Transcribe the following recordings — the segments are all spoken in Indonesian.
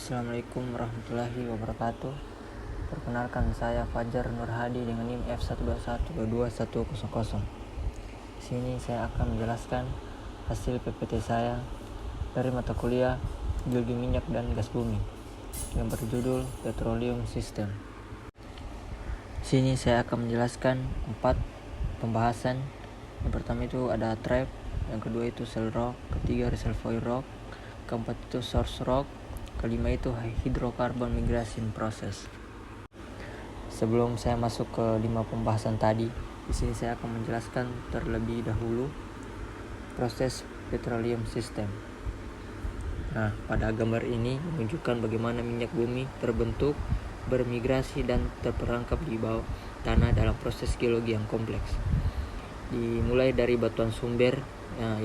Assalamualaikum warahmatullahi wabarakatuh. Perkenalkan, saya Fajar Nur Hadi dengan NIM F121222100. Di sini saya akan menjelaskan hasil PPT saya dari mata kuliah Geologi Minyak dan Gas Bumi yang berjudul Petroleum System. Di sini saya akan menjelaskan 4 pembahasan. Yang pertama itu ada trap, yang kedua itu shale rock, ketiga reservoir rock, keempat itu source rock, kelima itu hydrocarbon migration process. Sebelum saya masuk ke 5 pembahasan tadi, di sini saya akan menjelaskan terlebih dahulu proses petroleum system. Nah, pada gambar ini menunjukkan bagaimana minyak bumi terbentuk, bermigrasi dan terperangkap di bawah tanah dalam proses geologi yang kompleks. Dimulai dari batuan sumber,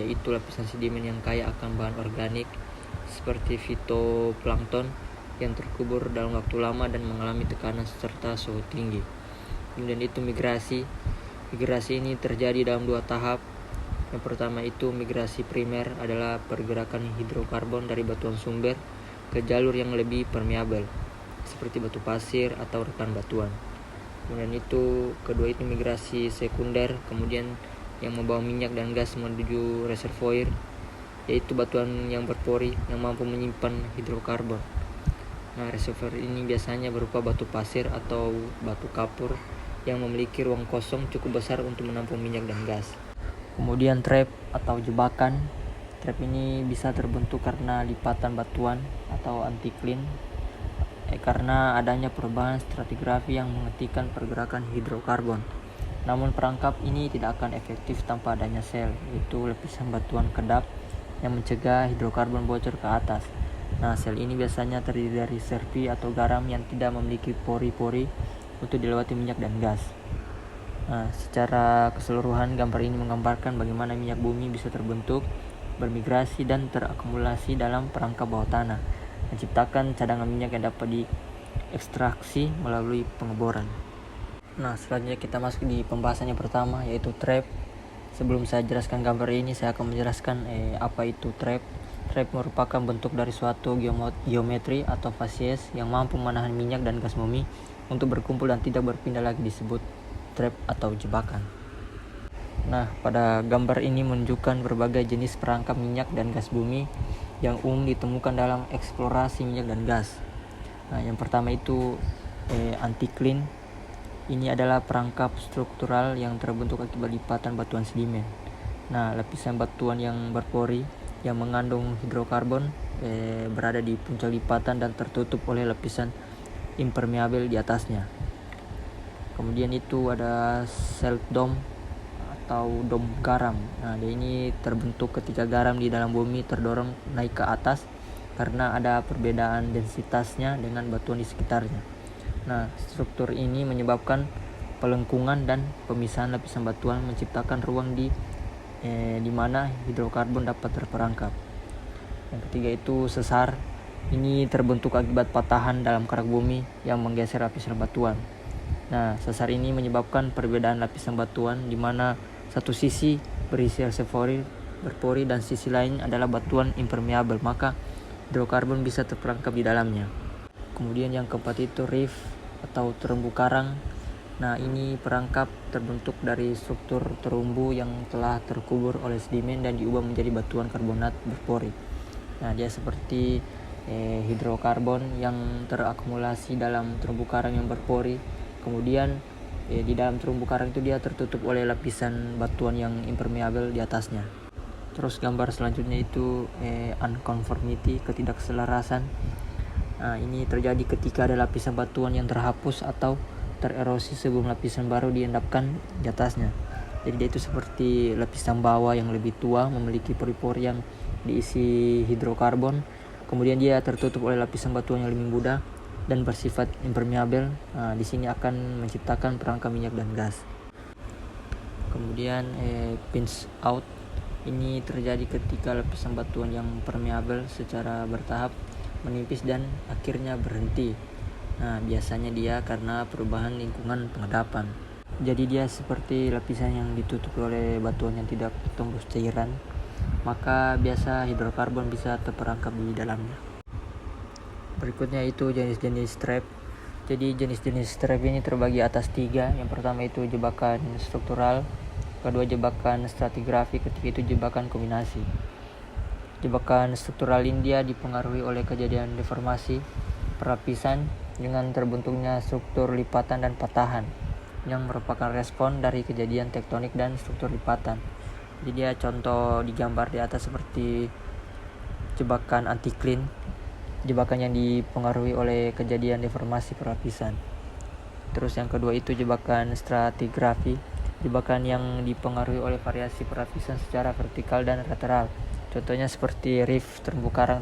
yaitu lapisan sedimen yang kaya akan bahan organik seperti fitoplankton yang terkubur dalam waktu lama dan mengalami tekanan serta suhu tinggi. Kemudian itu migrasi. Migrasi ini terjadi dalam 2 tahap. Yang pertama itu migrasi primer adalah pergerakan hidrokarbon dari batuan sumber ke jalur yang lebih permeabel seperti batu pasir atau rekan batuan. Kemudian itu kedua itu migrasi sekunder, kemudian yang membawa minyak dan gas menuju reservoir, yaitu batuan yang berpori yang mampu menyimpan hidrokarbon. Nah, reservoir ini biasanya berupa batu pasir atau batu kapur yang memiliki ruang kosong cukup besar untuk menampung minyak dan gas. Kemudian trap atau jebakan. Trap ini bisa terbentuk karena lipatan batuan atau anticline karena adanya perubahan stratigrafi yang menghentikan pergerakan hidrokarbon. Namun perangkap ini tidak akan efektif tanpa adanya sel, yaitu lapisan batuan kedap yang mencegah hidrokarbon bocor ke atas. Nah, sel ini biasanya terdiri dari serpi atau garam yang tidak memiliki pori-pori untuk dilewati minyak dan gas. Nah, secara keseluruhan gambar ini menggambarkan bagaimana minyak bumi bisa terbentuk, bermigrasi dan terakumulasi dalam perangkap bawah tanah, menciptakan cadangan minyak yang dapat diekstraksi melalui pengeboran. Nah, selanjutnya kita masuk di pembahasan yang pertama, yaitu trap. Sebelum saya jelaskan gambar ini, saya akan menjelaskan apa itu trap. Trap merupakan bentuk dari suatu geometri atau fasies yang mampu menahan minyak dan gas bumi untuk berkumpul dan tidak berpindah lagi, disebut trap atau jebakan. Nah, pada gambar ini menunjukkan berbagai jenis perangkap minyak dan gas bumi yang umum ditemukan dalam eksplorasi minyak dan gas. Nah, yang pertama itu anticline. Ini adalah perangkap struktural yang terbentuk akibat lipatan batuan sedimen. Nah, lapisan batuan yang berpori yang mengandung hidrokarbon berada di puncak lipatan dan tertutup oleh lapisan impermeabel di atasnya. Kemudian itu ada salt dome atau dom garam. Nah, dia ini terbentuk ketika garam di dalam bumi terdorong naik ke atas karena ada perbedaan densitasnya dengan batuan di sekitarnya. Nah, struktur ini menyebabkan pelengkungan dan pemisahan lapisan batuan, menciptakan ruang di mana hidrokarbon dapat terperangkap. Yang ketiga itu sesar. Ini terbentuk akibat patahan dalam kerak bumi yang menggeser lapisan batuan. Nah, sesar ini menyebabkan perbedaan lapisan batuan di mana satu sisi berisi reservoir berpori dan sisi lain adalah batuan impermeabel, maka hidrokarbon bisa terperangkap di dalamnya. Kemudian yang keempat itu reef atau terumbu karang. Nah, ini perangkap terbentuk dari struktur terumbu yang telah terkubur oleh sedimen dan diubah menjadi batuan karbonat berpori. Nah, dia seperti hidrokarbon yang terakumulasi dalam terumbu karang yang berpori. Kemudian di dalam terumbu karang itu dia tertutup oleh lapisan batuan yang impermeabel di atasnya. Terus gambar selanjutnya itu unconformity, ketidakselarasan. Nah, ini terjadi ketika ada lapisan batuan yang terhapus atau tererosi sebelum lapisan baru diendapkan di atasnya. Jadi dia itu seperti lapisan bawah yang lebih tua, memiliki pori-pori yang diisi hidrokarbon. Kemudian dia tertutup oleh lapisan batuan yang lebih muda dan bersifat impermeabel. Nah, di sini akan menciptakan perangkap minyak dan gas. Kemudian pinch out. Ini terjadi ketika lapisan batuan yang permeabel secara bertahap menipis dan akhirnya berhenti. Nah, biasanya dia karena perubahan lingkungan pengendapan. Jadi dia seperti lapisan yang ditutup oleh batuan yang tidak tembus cairan, maka biasa hidrokarbon bisa terperangkap di dalamnya. Berikutnya itu jenis-jenis trap. Jadi jenis-jenis trap ini terbagi atas 3. Yang pertama itu jebakan struktural, kedua jebakan stratigrafi, ketiga itu jebakan kombinasi. Jebakan struktural India dipengaruhi oleh kejadian deformasi pelapisan dengan terbentuknya struktur lipatan dan patahan yang merupakan respon dari kejadian tektonik dan struktur lipatan. Jadi dia contoh digambar di atas seperti jebakan antikline, jebakan yang dipengaruhi oleh kejadian deformasi pelapisan. Terus yang kedua itu jebakan stratigrafi, jebakan yang dipengaruhi oleh variasi pelapisan secara vertikal dan lateral. Contohnya seperti reef terumbu karang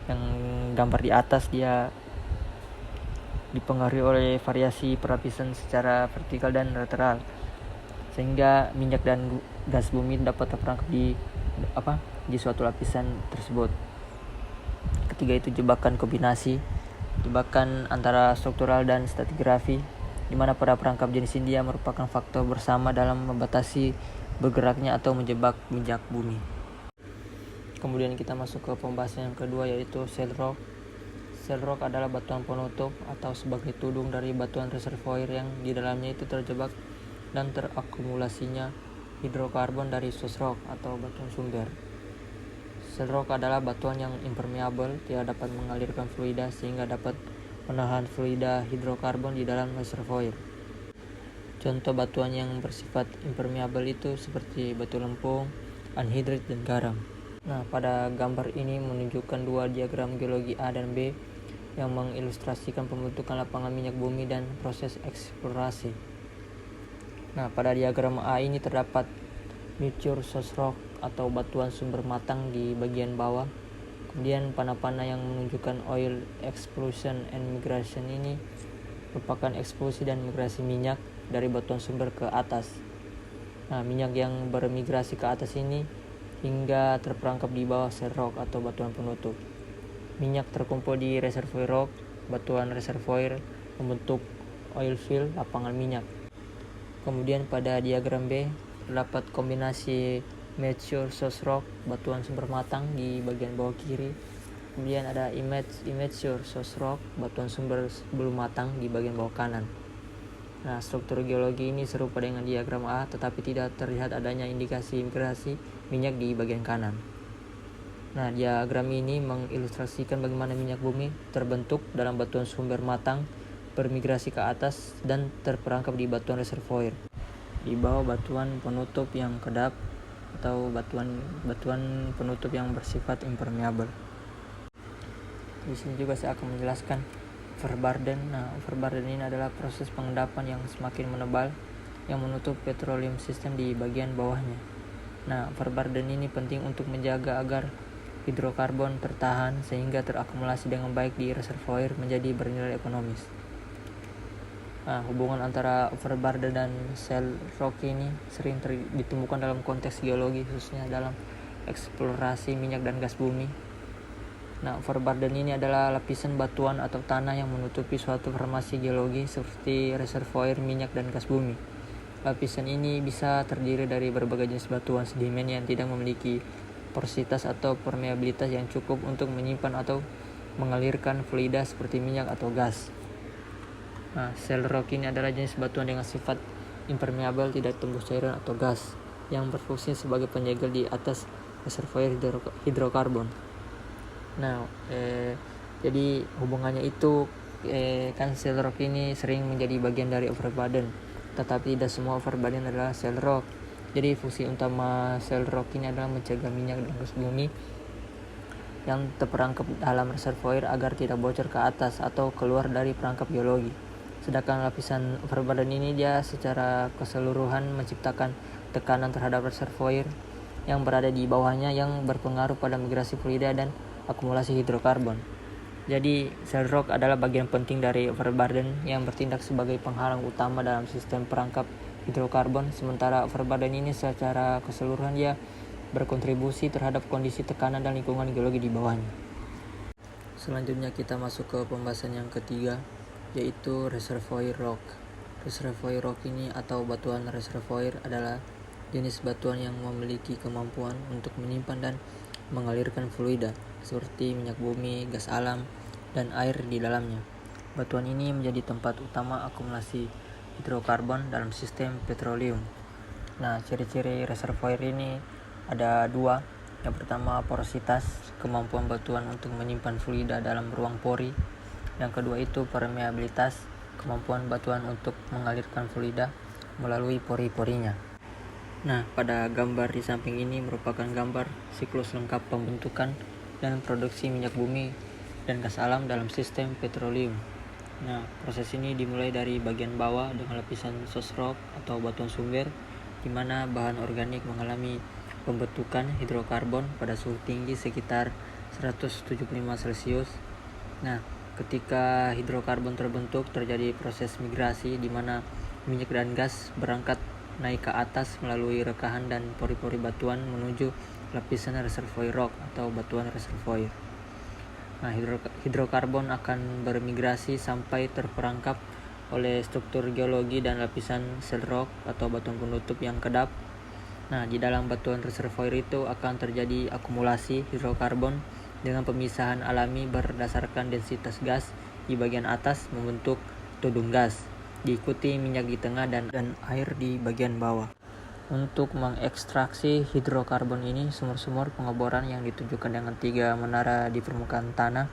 yang gambar di atas, dia dipengaruhi oleh variasi pelapisan secara vertikal dan lateral, sehingga minyak dan gas bumi dapat terperangkap di suatu lapisan tersebut. Ketiga itu jebakan kombinasi, jebakan antara struktural dan stratigrafi, di mana pada perangkap jenis ini dia merupakan faktor bersama dalam membatasi bergeraknya atau menjebak minyak bumi. Kemudian kita masuk ke pembahasan yang kedua, yaitu shale rock. Shale rock adalah batuan penutup atau sebagai tudung dari batuan reservoir yang di dalamnya itu terjebak dan terakumulasinya hidrokarbon dari source rock atau batuan sumber. Shale rock adalah batuan yang impermeable, tidak dapat mengalirkan fluida sehingga dapat menahan fluida hidrokarbon di dalam reservoir. Contoh batuan yang bersifat impermeable itu seperti batu lempung, anhidrit, dan garam. Nah, pada gambar ini menunjukkan dua diagram geologi A dan B yang mengilustrasikan pembentukan lapangan minyak bumi dan proses eksplorasi. Nah, pada diagram A ini terdapat mature source rock atau batuan sumber matang di bagian bawah. Kemudian panah-panah yang menunjukkan oil explosion and migration ini merupakan eksplosi dan migrasi minyak dari batuan sumber ke atas. Nah, minyak yang bermigrasi ke atas ini hingga terperangkap di bawah shale rock atau batuan penutup. Minyak terkumpul di reservoir rock, batuan reservoir membentuk oil field, lapangan minyak. Kemudian pada diagram B terdapat kombinasi mature source rock, batuan sumber matang di bagian bawah kiri. Kemudian ada immature source rock, batuan sumber belum matang di bagian bawah kanan. Nah, struktur geologi ini serupa dengan diagram A, tetapi tidak terlihat adanya indikasi migrasi minyak di bagian kanan. Nah, diagram ini mengilustrasikan bagaimana minyak bumi terbentuk dalam batuan sumber matang, bermigrasi ke atas, dan terperangkap di batuan reservoir. Di bawah batuan penutup yang kedap atau batuan penutup yang bersifat impermeable. Di sini juga saya akan menjelaskan overburden. Nah, overburden ini adalah proses pengendapan yang semakin menebal yang menutup petroleum system di bagian bawahnya. Nah, overburden ini penting untuk menjaga agar hidrokarbon tertahan sehingga terakumulasi dengan baik di reservoir menjadi bernilai ekonomis. Nah, hubungan antara overburden dan shale rock ini sering ditemukan dalam konteks geologi, khususnya dalam eksplorasi minyak dan gas bumi. Nah, overburden ini adalah lapisan batuan atau tanah yang menutupi suatu formasi geologi seperti reservoir minyak dan gas bumi. Lapisan ini bisa terdiri dari berbagai jenis batuan sedimen yang tidak memiliki porositas atau permeabilitas yang cukup untuk menyimpan atau mengalirkan fluida seperti minyak atau gas. Nah, shale rock ini adalah jenis batuan dengan sifat impermeable, tidak tembus cairan atau gas, yang berfungsi sebagai penyegel di atas reservoir hidrokarbon. Nah, jadi hubungannya itu kan shale rock ini sering menjadi bagian dari overburden, tetapi tidak semua overburden adalah shale rock. Jadi fungsi utama shale rock ini adalah mencegah minyak dan gas bumi yang terperangkap dalam reservoir agar tidak bocor ke atas atau keluar dari perangkap geologi. Sedangkan lapisan overburden ini dia secara keseluruhan menciptakan tekanan terhadap reservoir yang berada di bawahnya yang berpengaruh pada migrasi fluida dan akumulasi hidrokarbon. Jadi shale rock adalah bagian penting dari overburden yang bertindak sebagai penghalang utama dalam sistem perangkap hidrokarbon, sementara overburden ini secara keseluruhan dia berkontribusi terhadap kondisi tekanan dan lingkungan geologi di bawahnya. Selanjutnya kita masuk ke pembahasan yang ketiga, yaitu reservoir rock. Reservoir rock ini atau batuan reservoir adalah jenis batuan yang memiliki kemampuan untuk menyimpan dan mengalirkan fluida seperti minyak bumi, gas alam, dan air di dalamnya. Batuan ini menjadi tempat utama akumulasi hidrokarbon dalam sistem petroleum. Nah, ciri-ciri reservoir ini ada dua. Yang pertama, porositas, kemampuan batuan untuk menyimpan fluida dalam ruang pori. Yang kedua itu permeabilitas, kemampuan batuan untuk mengalirkan fluida melalui pori-porinya. Nah, pada gambar di samping ini merupakan gambar siklus lengkap pembentukan dan produksi minyak bumi dan gas alam dalam sistem petroleum. Nah, proses ini dimulai dari bagian bawah dengan lapisan source rock atau batuan sumber, di mana bahan organik mengalami pembentukan hidrokarbon pada suhu tinggi sekitar 175 Celcius. Nah, ketika hidrokarbon terbentuk, terjadi proses migrasi di mana minyak dan gas berangkat naik ke atas melalui rekahan dan pori-pori batuan menuju lapisan reservoir rock atau batuan reservoir. Nah, hidrokarbon akan bermigrasi sampai terperangkap oleh struktur geologi dan lapisan shell rock atau batuan penutup yang kedap. Nah, di dalam batuan reservoir itu akan terjadi akumulasi hidrokarbon dengan pemisahan alami berdasarkan densitas gas di bagian atas membentuk tudung gas, diikuti minyak di tengah dan air di bagian bawah. Untuk mengekstraksi hidrokarbon ini, sumur-sumur pengeboran yang ditunjukkan dengan 3 menara di permukaan tanah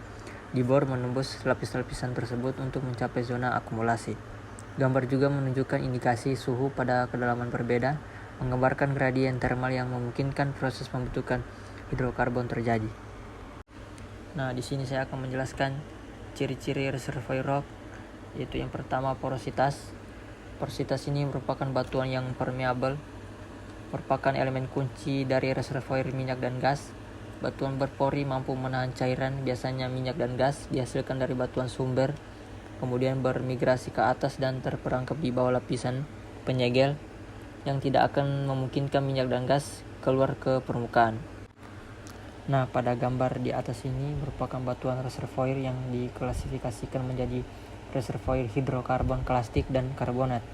dibor menembus lapis-lapisan tersebut untuk mencapai zona akumulasi. Gambar juga menunjukkan indikasi suhu pada kedalaman berbeda, menggambarkan gradien termal yang memungkinkan proses pembentukan hidrokarbon terjadi. Nah, di sini saya akan menjelaskan ciri-ciri reservoir rock, yaitu yang pertama porositas. Porositas ini merupakan batuan yang permeabel, merupakan elemen kunci dari reservoir minyak dan gas. Batuan berpori mampu menahan cairan, biasanya minyak dan gas, dihasilkan dari batuan sumber, kemudian bermigrasi ke atas dan terperangkap di bawah lapisan penyegel yang tidak akan memungkinkan minyak dan gas keluar ke permukaan. Nah, pada gambar di atas ini merupakan batuan reservoir yang diklasifikasikan menjadi reservoir hidrokarbon klastik dan karbonat.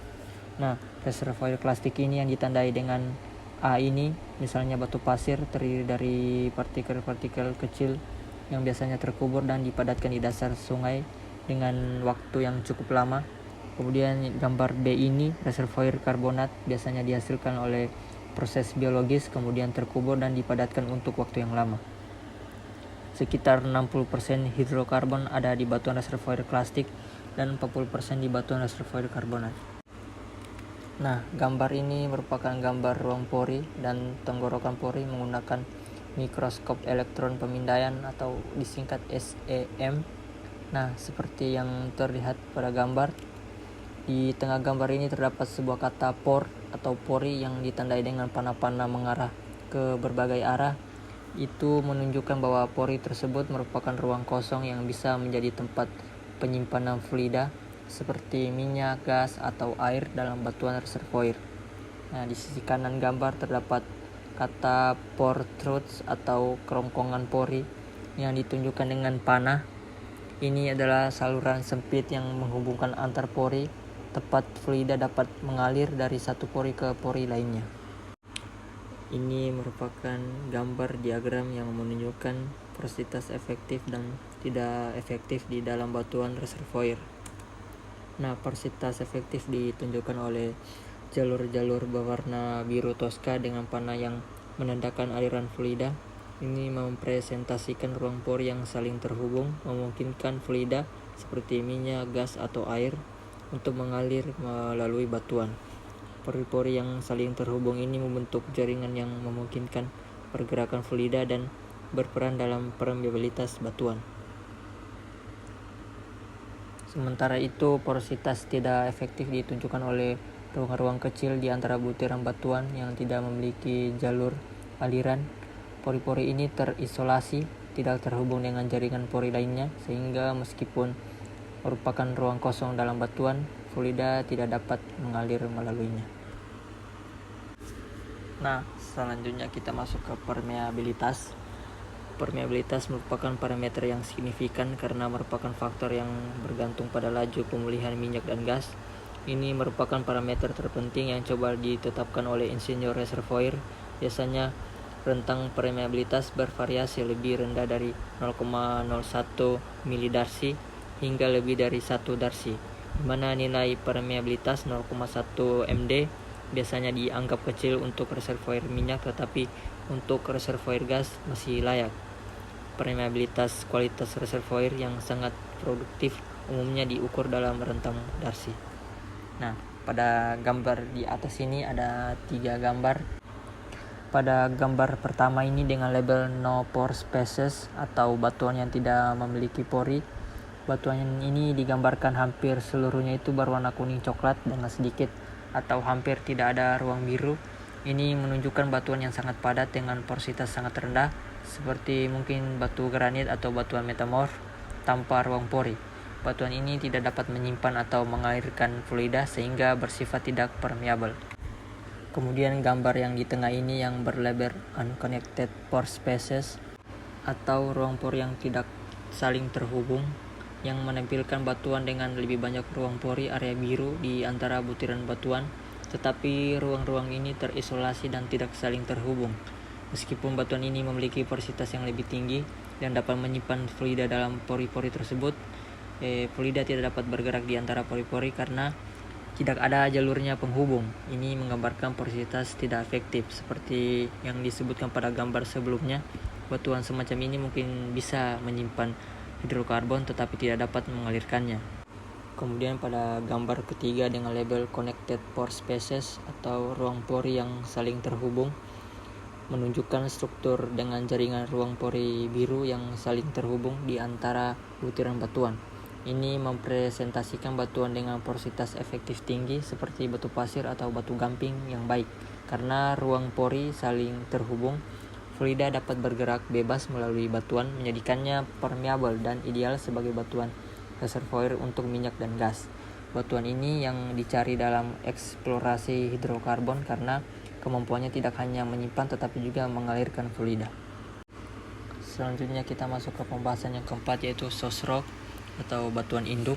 Nah, reservoir klastik ini yang ditandai dengan A ini, misalnya batu pasir terdiri dari partikel-partikel kecil yang biasanya terkubur dan dipadatkan di dasar sungai dengan waktu yang cukup lama. Kemudian gambar B ini, reservoir karbonat biasanya dihasilkan oleh proses biologis kemudian terkubur dan dipadatkan untuk waktu yang lama. Sekitar 60% hidrokarbon ada di batuan reservoir klastik dan 40% di batuan reservoir karbonat. Nah, gambar ini merupakan gambar ruang pori dan tenggorokan pori menggunakan mikroskop elektron pemindaian atau disingkat SEM. Nah, seperti yang terlihat pada gambar, di tengah gambar ini terdapat sebuah kata pore atau pori yang ditandai dengan panah-panah mengarah ke berbagai arah. Itu menunjukkan bahwa pori tersebut merupakan ruang kosong yang bisa menjadi tempat penyimpanan fluida seperti minyak, gas, atau air dalam batuan reservoir. Nah, di sisi kanan gambar terdapat kata pore throats atau kerongkongan pori yang ditunjukkan dengan panah. Ini adalah saluran sempit yang menghubungkan antar pori, tempat fluida dapat mengalir dari satu pori ke pori lainnya. Ini merupakan gambar diagram yang menunjukkan porositas efektif dan tidak efektif di dalam batuan reservoir. Nah, porositas efektif ditunjukkan oleh jalur-jalur berwarna biru toska dengan panah yang menandakan aliran fluida. Ini mempresentasikan ruang pori yang saling terhubung, memungkinkan fluida seperti minyak, gas, atau air untuk mengalir melalui batuan. Pori-pori yang saling terhubung ini membentuk jaringan yang memungkinkan pergerakan fluida dan berperan dalam permeabilitas batuan. Sementara itu, porositas tidak efektif ditunjukkan oleh ruang-ruang kecil di antara butiran batuan yang tidak memiliki jalur aliran. Pori-pori ini terisolasi, tidak terhubung dengan jaringan pori lainnya, sehingga meskipun merupakan ruang kosong dalam batuan, fluida tidak dapat mengalir melaluinya. Nah, selanjutnya kita masuk ke permeabilitas. Permeabilitas merupakan parameter yang signifikan karena merupakan faktor yang bergantung pada laju pemulihan minyak dan gas. Ini merupakan parameter terpenting yang coba ditetapkan oleh insinyur reservoir. Biasanya rentang permeabilitas bervariasi lebih rendah dari 0,01 milidarsi hingga lebih dari 1 darsi, di mana nilai permeabilitas 0,1 md biasanya dianggap kecil untuk reservoir minyak, tetapi untuk reservoir gas masih layak. Permeabilitas kualitas reservoir yang sangat produktif umumnya diukur dalam rentang darsi. Nah, pada gambar di atas ini ada 3 gambar. Pada gambar pertama ini dengan label no pore species atau batuan yang tidak memiliki pori. Batuan ini digambarkan hampir seluruhnya itu berwarna kuning coklat dengan sedikit atau hampir tidak ada ruang biru. Ini menunjukkan batuan yang sangat padat dengan porositas sangat rendah, seperti mungkin batu granit atau batuan metamorf tanpa ruang pori. Batuan ini tidak dapat menyimpan atau mengalirkan fluida sehingga bersifat tidak permeable. Kemudian gambar yang di tengah ini yang berlabel unconnected pore spaces atau ruang pori yang tidak saling terhubung, yang menampilkan batuan dengan lebih banyak ruang pori area biru di antara butiran batuan, tetapi ruang-ruang ini terisolasi dan tidak saling terhubung. Meskipun batuan ini memiliki porositas yang lebih tinggi dan dapat menyimpan fluida dalam pori-pori tersebut, fluida tidak dapat bergerak di antara pori-pori karena tidak ada jalurnya penghubung. Ini menggambarkan porositas tidak efektif. Seperti yang disebutkan pada gambar sebelumnya, batuan semacam ini mungkin bisa menyimpan hidrokarbon tetapi tidak dapat mengalirkannya. Kemudian pada gambar ketiga dengan label connected pore spaces atau ruang pori yang saling terhubung, menunjukkan struktur dengan jaringan ruang pori biru yang saling terhubung di antara butiran batuan. Ini mempresentasikan batuan dengan porositas efektif tinggi seperti batu pasir atau batu gamping yang baik. Karena ruang pori saling terhubung, fluida dapat bergerak bebas melalui batuan, menjadikannya permeable dan ideal sebagai batuan reservoir untuk minyak dan gas. Batuan ini yang dicari dalam eksplorasi hidrokarbon karena kemampuannya tidak hanya menyimpan tetapi juga mengalirkan fluida. Selanjutnya kita masuk ke pembahasan yang keempat, yaitu source rock atau batuan induk.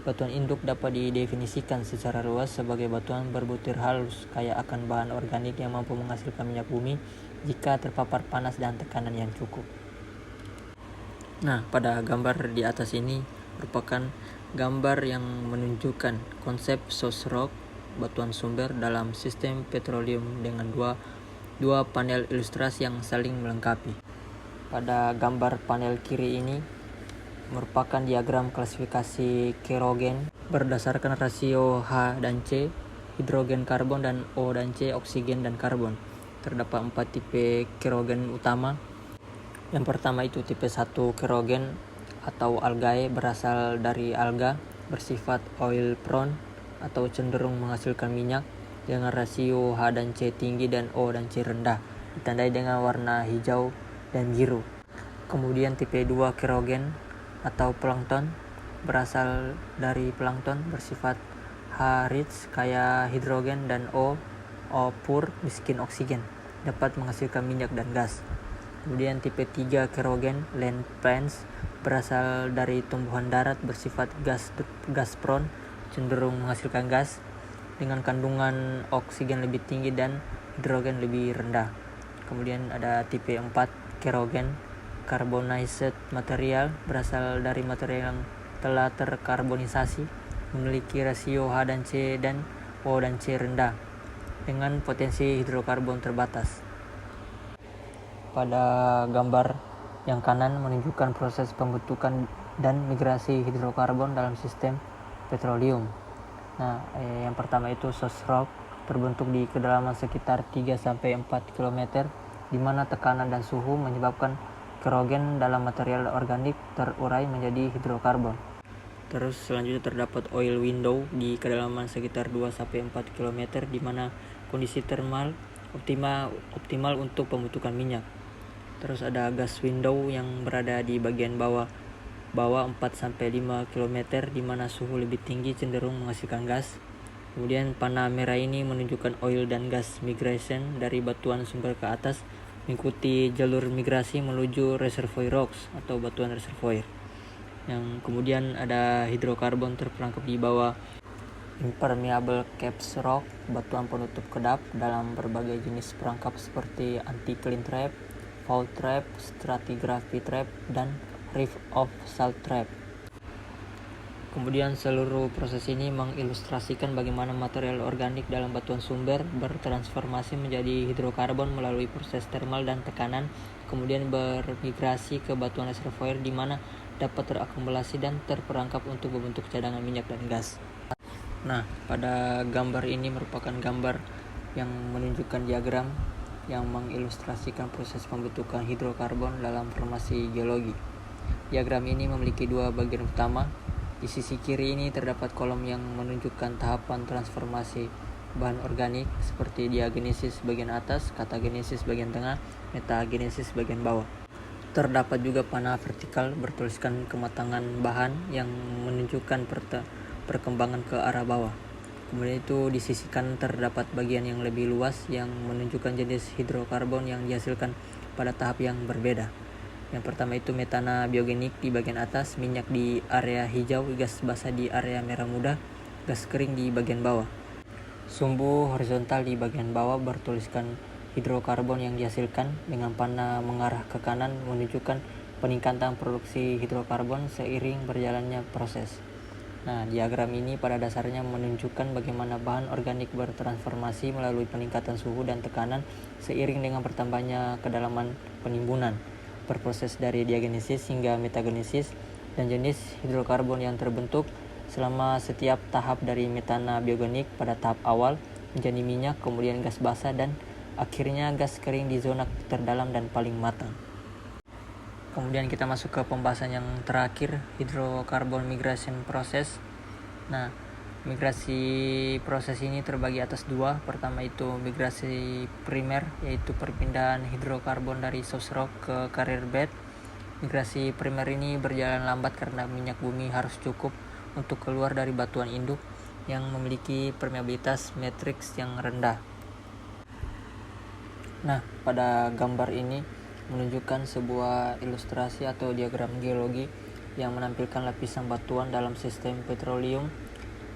Batuan induk dapat didefinisikan secara luas sebagai batuan berbutir halus kaya akan bahan organik yang mampu menghasilkan minyak bumi jika terpapar panas dan tekanan yang cukup. Nah, pada gambar di atas ini merupakan gambar yang menunjukkan konsep source rock, batuan sumber dalam sistem petroleum dengan dua panel ilustrasi yang saling melengkapi. Pada gambar panel kiri ini merupakan diagram klasifikasi kerogen berdasarkan rasio H dan C, hidrogen karbon, dan O dan C, oksigen dan karbon. Terdapat 4 tipe kerogen utama. Yang pertama itu tipe 1 kerogen atau algae, berasal dari alga, bersifat oil prone atau cenderung menghasilkan minyak dengan rasio H dan C tinggi dan O dan C rendah, ditandai dengan warna hijau dan biru. Kemudian tipe 2 kerogen atau plankton, berasal dari plankton, bersifat H-rich kaya hidrogen dan O pur miskin oksigen, dapat menghasilkan minyak dan gas. Kemudian tipe 3 kerogen land plants, berasal dari tumbuhan darat, bersifat gas prone, cenderung menghasilkan gas dengan kandungan oksigen lebih tinggi dan hidrogen lebih rendah. Kemudian ada tipe 4 kerogen carbonized material, berasal dari material yang telah terkarbonisasi, memiliki rasio H dan C dan O dan C rendah dengan potensi hidrokarbon terbatas. Pada gambar yang kanan menunjukkan proses pembentukan dan migrasi hidrokarbon dalam sistem petroleum. Nah, yang pertama itu source rock, terbentuk di kedalaman sekitar 3-4 km, di mana tekanan dan suhu menyebabkan kerogen dalam material organik terurai menjadi hidrokarbon. Terus selanjutnya terdapat oil window di kedalaman sekitar 2-4 km, di mana kondisi termal optimal untuk pembentukan minyak. Terus ada gas window yang berada di bagian bawah 4-5 km, di mana suhu lebih tinggi cenderung menghasilkan gas. Kemudian panah merah ini menunjukkan oil dan gas migration dari batuan sumber ke atas, mengikuti jalur migrasi menuju reservoir rocks atau batuan reservoir. Yang kemudian ada hidrokarbon terperangkap di bawah impermeable caps rock, batuan penutup kedap dalam berbagai jenis perangkap seperti anti-clean trap, foul trap, stratigraphy trap, dan reef of salt trap. Kemudian seluruh proses ini mengilustrasikan bagaimana material organik dalam batuan sumber bertransformasi menjadi hidrokarbon melalui proses termal dan tekanan, kemudian bermigrasi ke batuan reservoir di mana dapat terakumulasi dan terperangkap untuk membentuk cadangan minyak dan gas. Nah, pada gambar ini merupakan gambar yang menunjukkan diagram yang mengilustrasikan proses pembentukan hidrokarbon dalam formasi geologi. Diagram ini memiliki dua bagian utama. Di sisi kiri ini terdapat kolom yang menunjukkan tahapan transformasi bahan organik seperti diagenesis bagian atas, katagenesis bagian tengah, metagenesis bagian bawah. Terdapat juga panah vertikal bertuliskan kematangan bahan yang menunjukkan perkembangan ke arah bawah. Kemudian itu di sisi kanan terdapat bagian yang lebih luas yang menunjukkan jenis hidrokarbon yang dihasilkan pada tahap yang berbeda. Yang pertama itu metana biogenik di bagian atas, minyak di area hijau, gas basah di area merah muda, gas kering di bagian bawah. Sumbu horizontal di bagian bawah bertuliskan hidrokarbon yang dihasilkan dengan panah mengarah ke kanan menunjukkan peningkatan produksi hidrokarbon seiring berjalannya proses. Nah, diagram ini pada dasarnya menunjukkan bagaimana bahan organik bertransformasi melalui peningkatan suhu dan tekanan seiring dengan bertambahnya kedalaman penimbunan, berproses dari diagenesis hingga metagenesis, dan jenis hidrokarbon yang terbentuk selama setiap tahap dari metana biogenik pada tahap awal menjadi minyak, kemudian gas basah, dan akhirnya gas kering di zona terdalam dan paling matang. Kemudian kita masuk ke pembahasan yang terakhir, hidrokarbon migration process. Nah, migrasi proses ini terbagi atas dua. Pertama itu migrasi primer, yaitu perpindahan hidrokarbon dari source rock ke carrier bed. Migrasi primer ini berjalan lambat karena minyak bumi harus cukup untuk keluar dari batuan induk yang memiliki permeabilitas matriks yang rendah. Nah, pada gambar ini menunjukkan sebuah ilustrasi atau diagram geologi yang menampilkan lapisan batuan dalam sistem petroleum.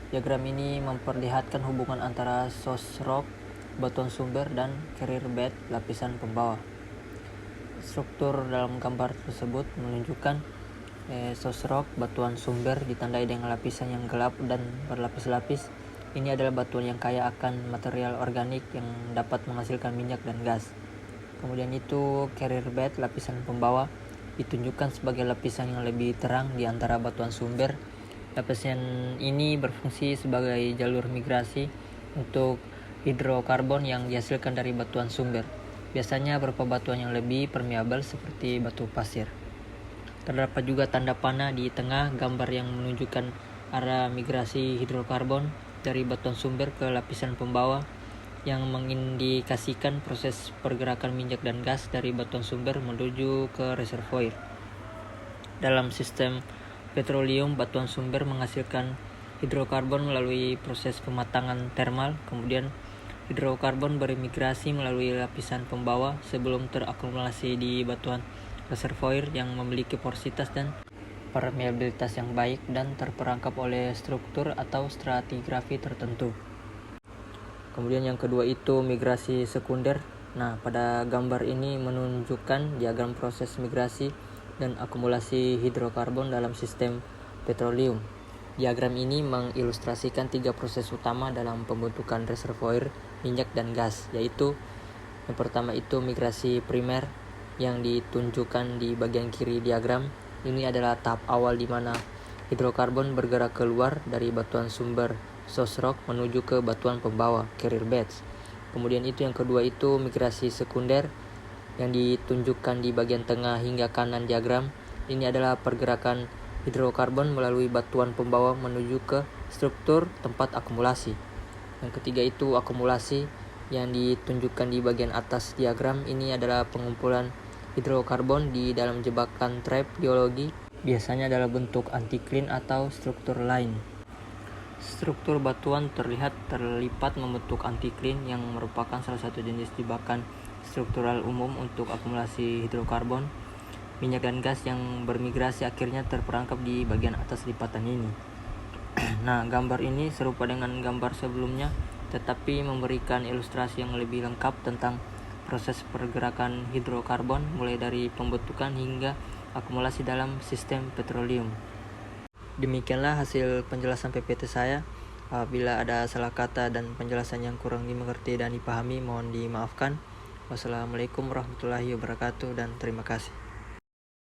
Diagram ini memperlihatkan hubungan antara source rock, batuan sumber, dan carrier bed, lapisan pembawa. Struktur dalam gambar tersebut menunjukkan source rock, batuan sumber ditandai dengan lapisan yang gelap dan berlapis-lapis. Ini adalah batuan yang kaya akan material organik yang dapat menghasilkan minyak dan gas. Kemudian itu carrier bed, lapisan pembawa, ditunjukkan sebagai lapisan yang lebih terang di antara batuan sumber. Lapisan ini berfungsi sebagai jalur migrasi untuk hidrokarbon yang dihasilkan dari batuan sumber. Biasanya berupa batuan yang lebih permeabel seperti batu pasir. Terdapat juga tanda panah di tengah gambar yang menunjukkan arah migrasi hidrokarbon dari batuan sumber ke lapisan pembawa, yang mengindikasikan proses pergerakan minyak dan gas dari batuan sumber menuju ke reservoir. Dalam sistem petroleum, batuan sumber menghasilkan hidrokarbon melalui proses pematangan termal, kemudian hidrokarbon bermigrasi melalui lapisan pembawa sebelum terakumulasi di batuan reservoir yang memiliki porositas dan permeabilitas yang baik dan terperangkap oleh struktur atau stratigrafi tertentu. Kemudian yang kedua itu migrasi sekunder. Nah, pada gambar ini menunjukkan diagram proses migrasi dan akumulasi hidrokarbon dalam sistem petroleum. Diagram ini mengilustrasikan tiga proses utama dalam pembentukan reservoir minyak dan gas, yaitu yang pertama itu migrasi primer yang ditunjukkan di bagian kiri diagram. Ini adalah tahap awal di mana hidrokarbon bergerak keluar dari batuan sumber source rock menuju ke batuan pembawa carrier beds. Kemudian itu yang kedua itu migrasi sekunder yang ditunjukkan di bagian tengah hingga kanan diagram. Ini adalah pergerakan hidrokarbon melalui batuan pembawa menuju ke struktur tempat akumulasi. Yang ketiga itu akumulasi yang ditunjukkan di bagian atas diagram. Ini adalah pengumpulan hidrokarbon di dalam jebakan trap geologi, biasanya dalam bentuk anticline atau struktur lain. Struktur batuan terlihat terlipat membentuk anticline yang merupakan salah satu jenis jebakan struktural umum untuk akumulasi hidrokarbon, minyak dan gas yang bermigrasi akhirnya terperangkap di bagian atas lipatan ini. Nah, gambar ini serupa dengan gambar sebelumnya, tetapi memberikan ilustrasi yang lebih lengkap tentang proses pergerakan hidrokarbon mulai dari pembentukan hingga akumulasi dalam sistem petroleum. Demikianlah hasil penjelasan PPT saya. Apabila ada salah kata dan penjelasan yang kurang dimengerti dan dipahami, mohon dimaafkan. Wassalamualaikum warahmatullahi wabarakatuh dan terima kasih.